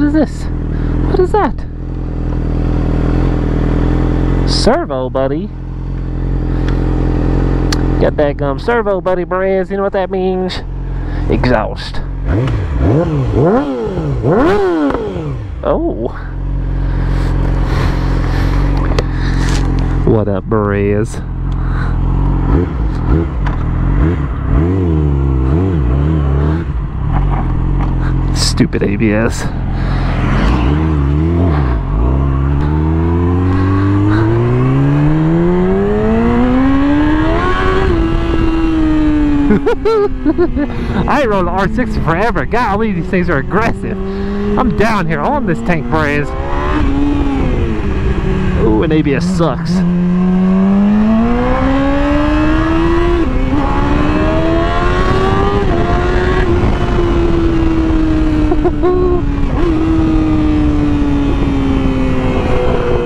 is this? What is that? Servo, buddy. Got that gum servo, buddy, brahs. You know what that means? Exhaust. Oh. What up, brahs? Stupid ABS. I ain't rode an R60 forever. Golly, these things are aggressive. I'm down here on this tank, brahs. Ooh, and ABS sucks.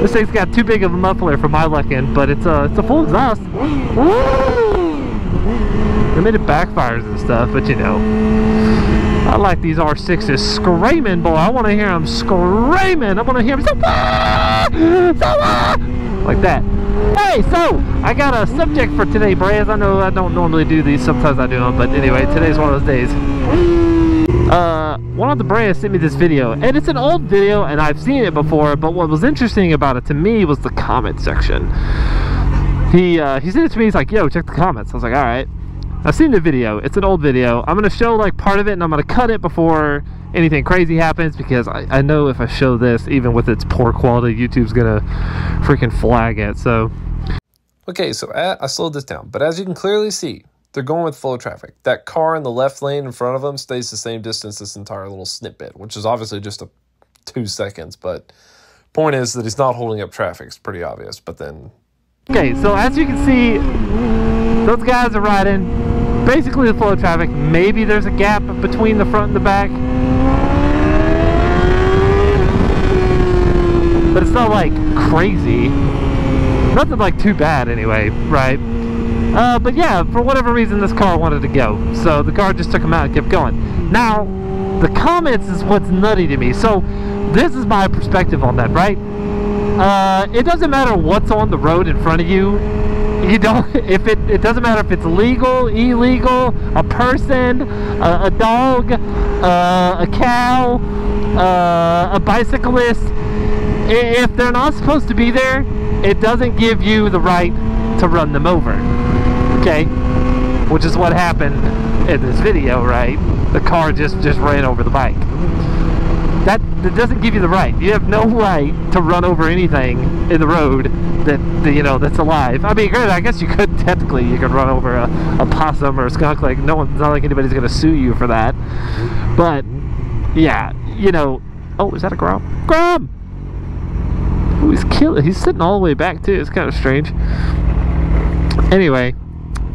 This thing's got too big of a muffler for my liking, but it's a full exhaust. I mean, it backfires and stuff, but you know, I like these R6s screaming, boy. I want to hear them screaming. I want to hear them like that. Hey, so I got a subject for today, brahs. I know I don't normally do these. Sometimes I do them, but anyway, today's one of those days. One of the brahs sent me this video, and it's an old video, and I've seen it before. But what was interesting about it to me was the comment section. He sent it to me. He's like, "Yo, check the comments." I was like, "All right." I've seen the video. It's an old video. I'm going to show like part of it, and I'm going to cut it before anything crazy happens, because I know if I show this, even with its poor quality, YouTube's going to freaking flag it. So, okay, so I slowed this down, but as you can clearly see, they're going with flow traffic. That car in the left lane in front of them stays the same distance this entire little snippet, which is obviously just 2 seconds, but point is that he's not holding up traffic. It's pretty obvious, but then... Okay, so as you can see, those guys are riding basically the flow of traffic. Maybe there's a gap between the front and the back, but it's not like crazy. Nothing like too bad anyway, right? But yeah, for whatever reason this car wanted to go, so the car just took him out and kept going. Now, the comments is what's nutty to me. So this is my perspective on that, right? It doesn't matter what's on the road in front of you. You don't, if it doesn't matter if it's legal, illegal, a person, a dog, a cow, a bicyclist. If they're not supposed to be there, it doesn't give you the right to run them over. Okay? Which is what happened in this video, right? The car just ran over the bike. That doesn't give you the right. You have no right to run over anything in the road that you know, that's alive. I mean, granted, I guess you could technically, you could run over a possum or a skunk. Like, no one, it's not like anybody's gonna sue you for that. But yeah, you know. Oh, is that a Grom? Grom! Oh, he's killing. He's sitting all the way back too. It's kind of strange. Anyway,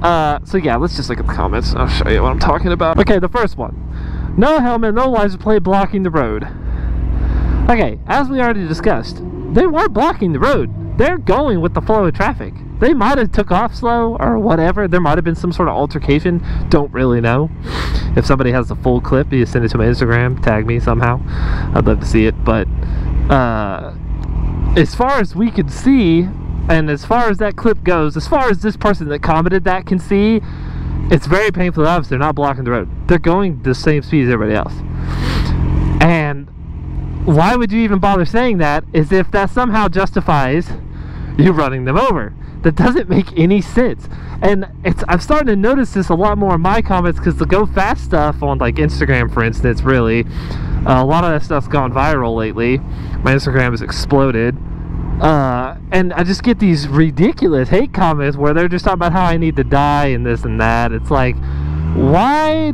so yeah, let's just look at the comments. I'll show you what I'm talking about. Okay, the first one. No helmet, no license plate, blocking the road. Okay, as we already discussed, they weren't blocking the road. They're going with the flow of traffic. They might have took off slow or whatever. There might have been some sort of altercation. Don't really know. If somebody has the full clip, you send it to my Instagram, tag me somehow. I'd love to see it. But as far as we could see, and as far as that clip goes, as far as this person that commented that can see, it's very painfully obvious they're not blocking the road. They're going the same speed as everybody else. And why would you even bother saying that, is if that somehow justifies you running them over? That doesn't make any sense. And I'm starting to notice this a lot more in my comments, because the go fast stuff on like Instagram, for instance, really, a lot of that stuff's gone viral lately. My Instagram has exploded. And I just get these ridiculous hate comments where they're just talking about how I need to die and this and that. It's like, I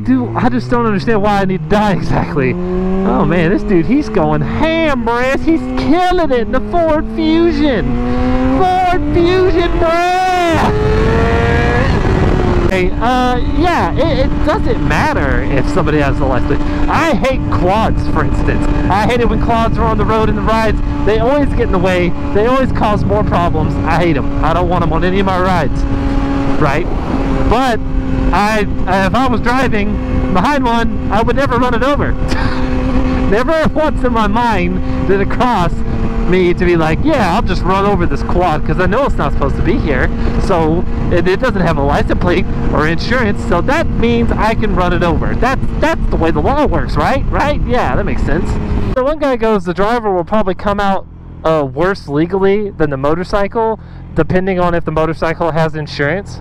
just don't understand why I need to die exactly. Oh man, this dude, he's going ham, brahs. He's killing it in the Ford Fusion. Ford Fusion, brah! Okay, yeah, it doesn't matter if somebody has a license. I hate quads, for instance. I hate it when quads are on the road in the rides. They always get in the way. They always cause more problems. I hate them. I don't want them on any of my rides, right? But if I was driving behind one, I would never run it over. Never once in my mind did it cross me to be like, yeah, I'll just run over this quad because I know it's not supposed to be here. So it doesn't have a license plate or insurance, so that means I can run it over. That's the way the law works, right? Right? Yeah, that makes sense. So one guy goes, the driver will probably come out worse legally than the motorcycle, depending on if the motorcycle has insurance,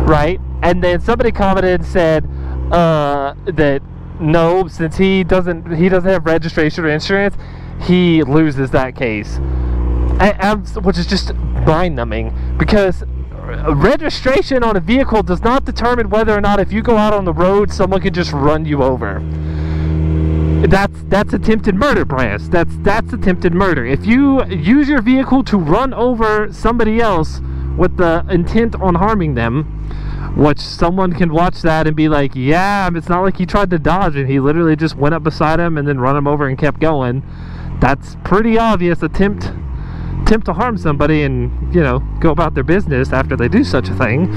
right? And then somebody commented and said that no, since he doesn't have registration or insurance, he loses that case, which is just mind-numbing, because registration on a vehicle does not determine whether or not if you go out on the road someone can just run you over. That's attempted murder, brahs. That's attempted murder. If you use your vehicle to run over somebody else with the intent on harming them, which someone can watch that and be like, yeah, it's not like he tried to dodge and he literally just went up beside him and then run him over and kept going. That's pretty obvious attempt to harm somebody and, you know, go about their business after they do such a thing.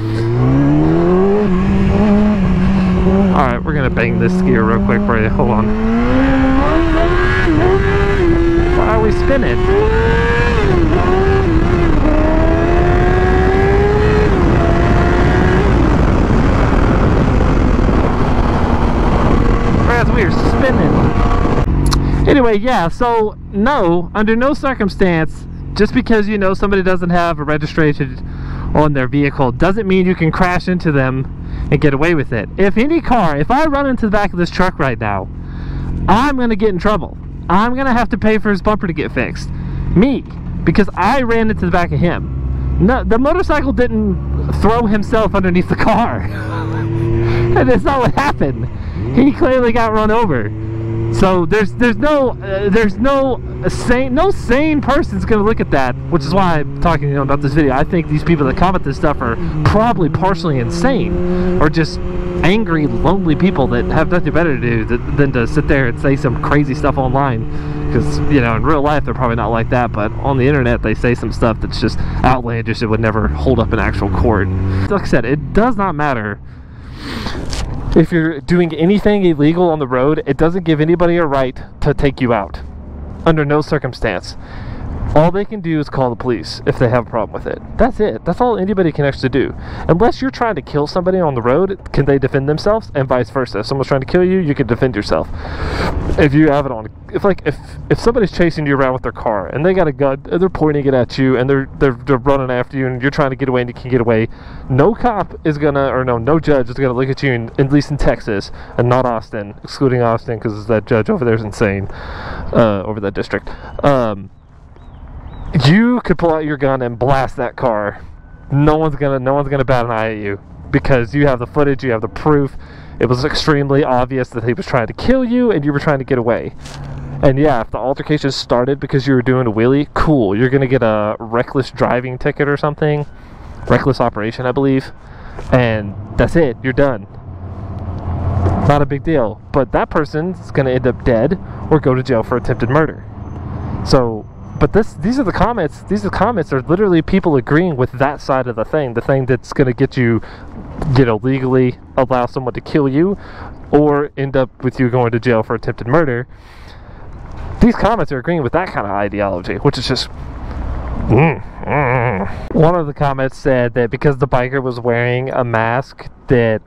Alright, we're gonna bang this gear real quick for you. Hold on. Why are we spinning? We are spinning. Anyway, yeah, so no, under no circumstance, just because you know somebody doesn't have a registration on their vehicle doesn't mean you can crash into them and get away with it. If I run into the back of this truck right now, I'm gonna get in trouble. I'm gonna have to pay for his bumper to get fixed. Me, because I ran into the back of him. No, the motorcycle didn't throw himself underneath the car. And that's not what happened. He clearly got run over. So there's no sane person's gonna look at that, which is why I'm talking about this video. I think these people that comment this stuff are probably partially insane, or just angry, lonely people that have nothing better to do than to sit there and say some crazy stuff online. Because, you know, in real life they're probably not like that, but on the internet they say some stuff that's just outlandish. It would never hold up in actual court. Like I said, it does not matter if you're doing anything illegal on the road. It doesn't give anybody a right to take you out, under no circumstance. All they can do is call the police if they have a problem with it. That's it. That's all anybody can actually do. Unless you're trying to kill somebody on the road, can they defend themselves, and vice versa. If someone's trying to kill you, you can defend yourself. If you have it on, if somebody's chasing you around with their car and they got a gun and they're pointing it at you and they're running after you and you're trying to get away and you can get away, no cop is gonna, or no judge is gonna look at you, at least in Texas and not Austin, excluding Austin because that judge over there is insane, over that district. You could pull out your gun and blast that car. No one's gonna bat an eye at you because you have the footage, you have the proof. It was extremely obvious that he was trying to kill you and you were trying to get away. And yeah, if the altercation started because you were doing a wheelie, cool. You're gonna get a reckless driving ticket or something. Reckless operation, I believe. And that's it. You're done. Not a big deal. But that person's gonna end up dead or go to jail for attempted murder. So, but these are the comments. These comments are literally people agreeing with that side of the thing that's going to get you, you know, legally allow someone to kill you, or end up with you going to jail for attempted murder. These comments are agreeing with that kind of ideology, which is just. One of the comments said that because the biker was wearing a mask, that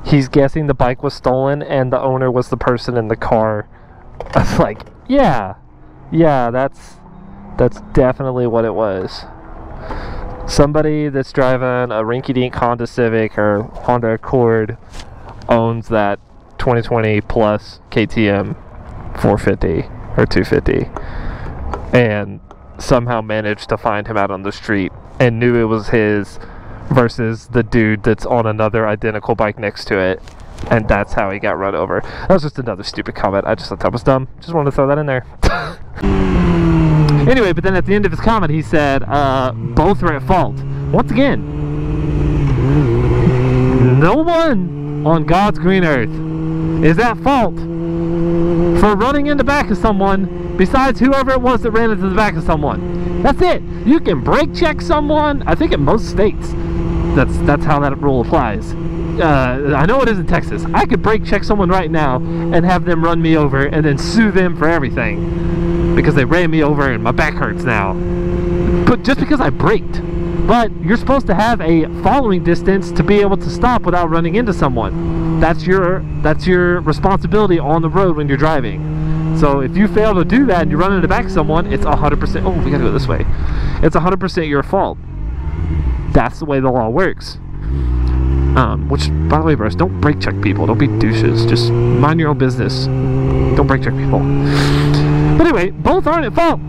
he's guessing the bike was stolen and the owner was the person in the car. I was like, yeah, that's definitely what it was. Somebody that's driving a rinky-dink Honda Civic or Honda Accord owns that 2020 plus KTM 450 or 250 and somehow managed to find him out on the street and knew it was his versus the dude that's on another identical bike next to it, and that's how he got run over. That was just another stupid comment. I just thought that was dumb. Just wanted to throw that in there. Anyway, but then at the end of his comment he said both are at fault. Once again, no one on God's green earth is at fault for running in the back of someone besides whoever it was that ran into the back of someone. That's it. You can brake check someone, I think in most states. That's how that rule applies. I know it is in Texas. I could brake check someone right now and have them run me over and then sue them for everything because they ran me over and my back hurts now. But just because I braked. But you're supposed to have a following distance to be able to stop without running into someone. That's your responsibility on the road when you're driving. So if you fail to do that and you run into back someone, it's 100%. Oh, we gotta go this way. It's 100% your fault. That's the way the law works. Which, by the way, bros, don't brake check people. Don't be douches. Just mind your own business. Don't brake check people. But anyway, both aren't at fault.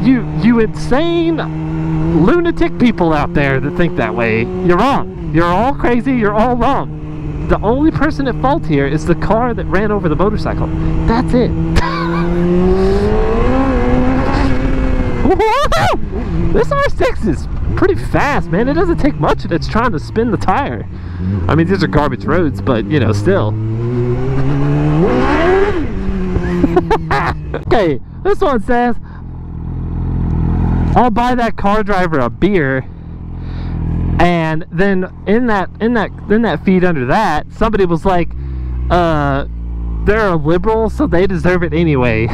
You insane lunatic people out there that think that way. You're wrong. You're all crazy. You're all wrong. The only person at fault here is the car that ran over the motorcycle. That's it. This R6 is pretty fast, man. It doesn't take much and it's trying to spin the tire. I mean, these are garbage roads, but, you know, still. Okay, this one says, I'll buy that car driver a beer. And then in that feed under that, somebody was like, they're a liberal, so they deserve it anyway.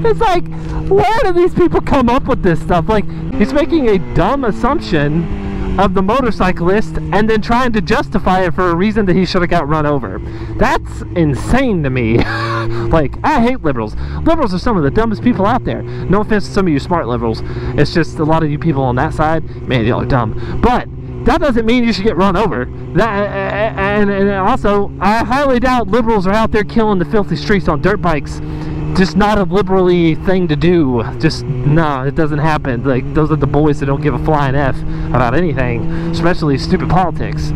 It's like, where do these people come up with this stuff? Like, he's making a dumb assumption of the motorcyclist and then trying to justify it for a reason that he should have got run over. That's insane to me. Like, I hate liberals. Liberals are some of the dumbest people out there. No offense to some of you smart liberals. It's just a lot of you people on that side, man, y'all are dumb. But that doesn't mean you should get run over. And also, I highly doubt liberals are out there killing the filthy streets on dirt bikes. Just not a liberally thing to do. Just, no, it doesn't happen. Like, those are the boys that don't give a flying F about anything, especially stupid politics.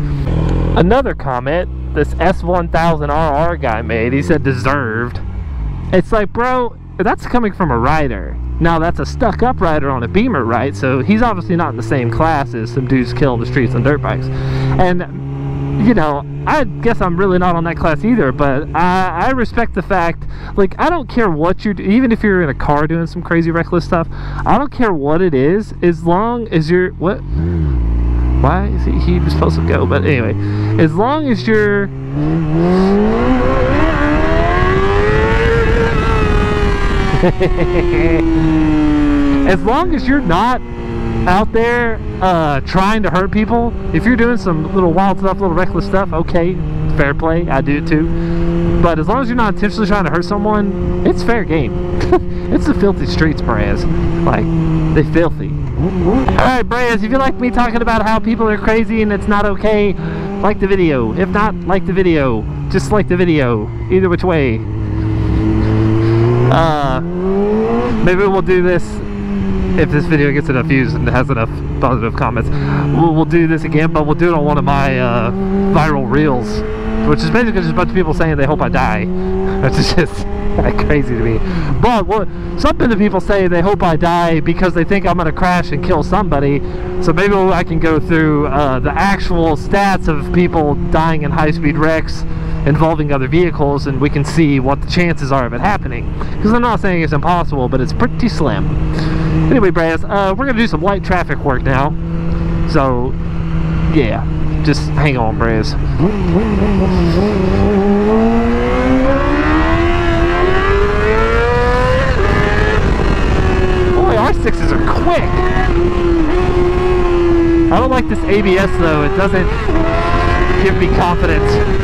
Another comment this S1000RR guy made, he said deserved. It's like, bro, that's coming from a rider. Now, that's a stuck-up rider on a Beamer, right? So he's obviously not in the same class as some dudes killing the streets on dirt bikes. And, you know, I guess I'm really not on that class either, but I respect the fact, like, I don't care what you do, even if you're in a car doing some crazy reckless stuff, I don't care what it is, as long as you're, what? Why is he was supposed to go? But anyway, as long as you're... as long as you're not out there trying to hurt people, if you're doing some little wild stuff, little reckless stuff, okay, fair play, I do it too. But as long as you're not intentionally trying to hurt someone, it's fair game. It's the filthy streets, Braz. Like, they filthy. Alright, Braz, if you like me talking about how people are crazy and it's not okay, like the video. If not, like the video. Just like the video. Either which way. Maybe we'll do this if this video gets enough views and has enough positive comments. We'll do this again, but we'll do it on one of my viral reels, which is basically just a bunch of people saying they hope I die. Which is just crazy to me. But some of the people say they hope I die because they think I'm going to crash and kill somebody. So maybe I can go through the actual stats of people dying in high-speed wrecks involving other vehicles, and we can see what the chances are of it happening. Because I'm not saying it's impossible, but it's pretty slim. Anyway, Braz, we're going to do some light traffic work now. So, yeah, just hang on, Braz. Boy, R6s are quick. I don't like this ABS, though. It doesn't give me confidence.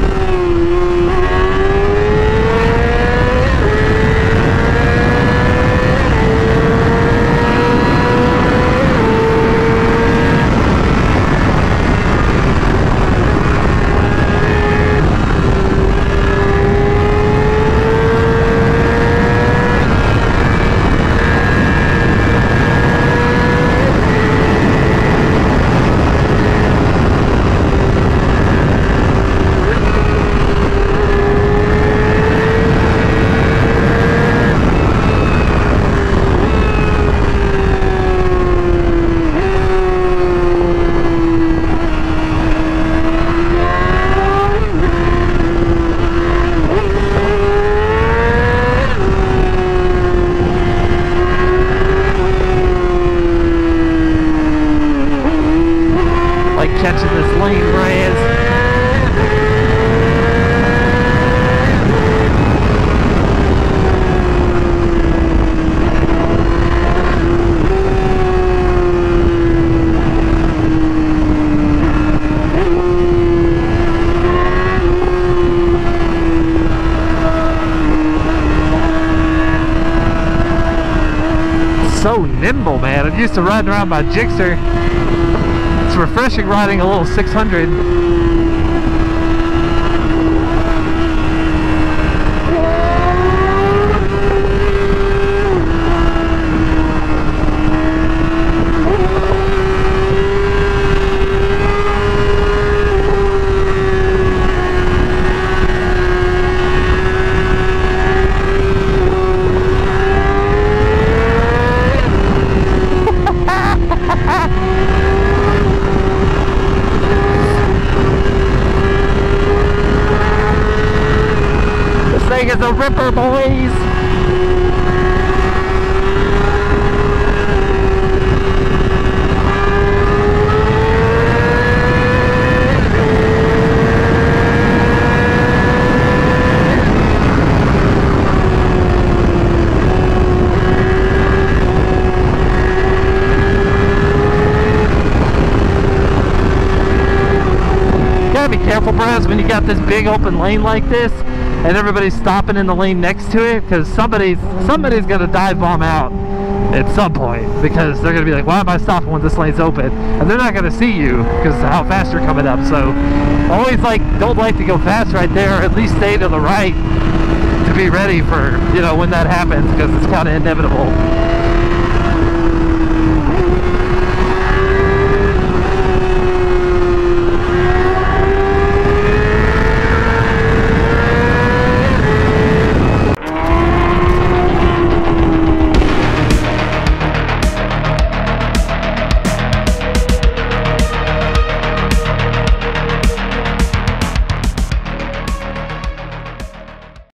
catching this lane, brahs. So nimble, man. I'm used to riding around my Gixxer. It's refreshing riding a little 600. Thing is a ripper, boys. Gotta be careful, bros, when you got this big open lane like this and everybody's stopping in the lane next to it, because somebody's gonna dive bomb out at some point, because they're gonna be like, why am I stopping when this lane's open? And they're not gonna see you because of how fast you're coming up. So always don't like to go fast right there, or at least stay to the right to be ready for, you know, when that happens, because it's kind of inevitable.